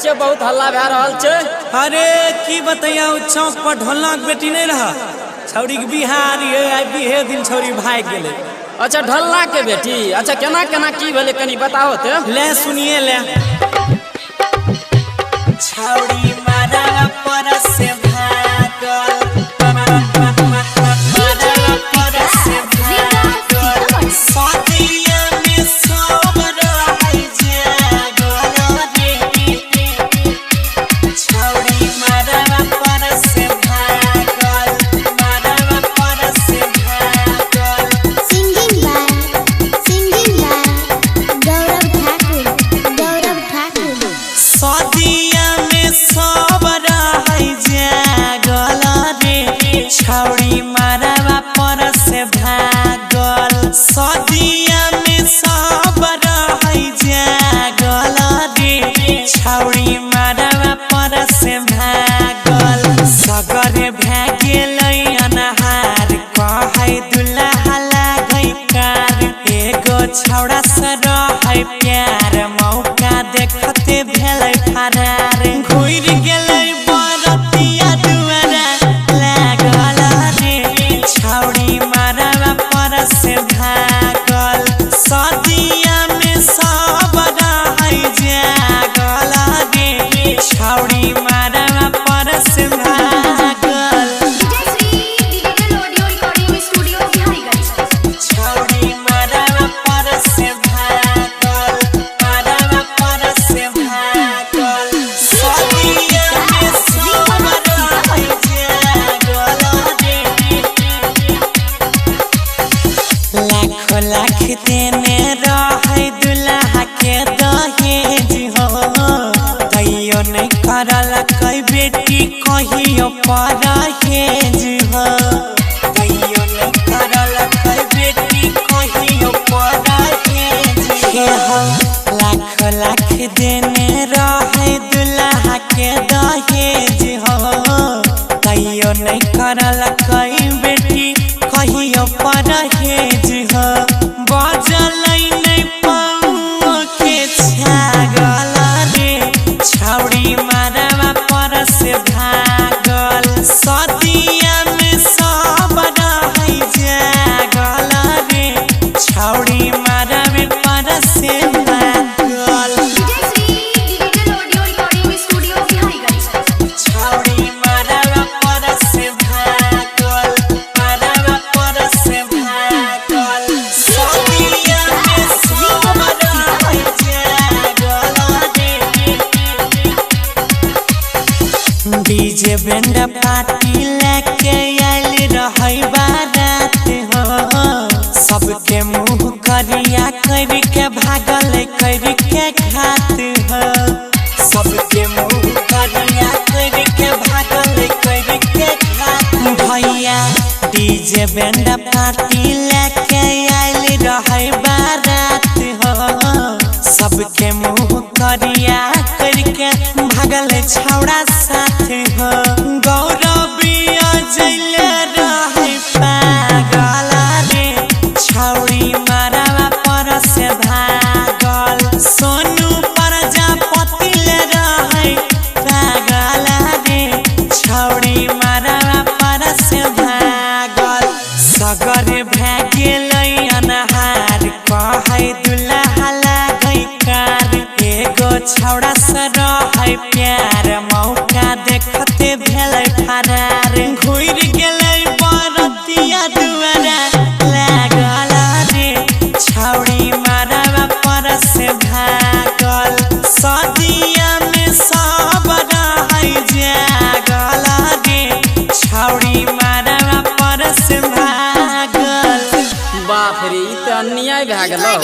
छे बहुत हल्ला भे रहल छे। अरे की बताइया चौक पर ढोलक बेटी नहीं रहा छौरी के बिहार ये बिहे दिन छौरी भाग गेले। अच्छा ढोलना के बेटी, अच्छा केना केना की भेले कनी बताओ ते। ले सुनिए ले। छौरी मारा पर से भागल छौरी मारवा पर से भागल सदिया में सब रहै जागल रे। छौरी मारवा पर से भागल सगरे भे गेलै अनहार कहै दुल्हा लागै कार। एगो छौड़ा से रहै प्यार मौका देखते भेलै फरार। घुर गेलै बरतिया दुआरा छौरी मारवा पर से भागल सदिया में सब रहै जागल रे। छौरी मारवा पर से भागल छौरी मारवा पर से भागल मारवा पर से भागल सदिया में सब रहै जागल रे। लाखों लाख देने रहै दुल्हा के दहेज हो तैयो नहीं करल कई बेटी कहियो परहेज हो। तैयो नहीं करल कई बेटी कहियो परहेज हो। लाखों लाख देने रहै दुल्हा के दहेज हो तैयो नहीं करल कई बेटी कहियो परहेज हो। बजलै नहीं पाँव के छागल रे। छौरी मारवा पर से भागल सदिया में सब रहै जागल रे। छौरी मारवा पर से भागल छौरी मारवा पर से भागल मारवा पर से भागल सदिया में सब रहै जागल रे। डीजे बैंड पार्टी लेके आइल रहै बारात हो सबके मुँह करिया कर के भागल कर के खात हो। सबके मुँह करिया कर के भागल कर के खात। भैया डीजे बैंड पार्टी लेके आइल रहै बारात हो सबके मुँह करिया करके भागल छौड़ा साथ हो। गौरविया जैले रहै पागल रे। छौरी मारवा पर से भागल सोनू प्रजापति ले रहै पागल रे। छौरी मारवा पर से भागल सगरे भे गेलै अनहार कहै दुल्हा लागै कार। एगो छौड़ा से रहै प्यार मौका देखते भेलै फरार। घुर गेलै बरतिया दुआरा लागल रे। छौरी मारवा पर से भागल सदिया में सब रहै जागल रे। छौरी मारवा पर से भागल। बाप रे ई त अन्याय भे गेलो।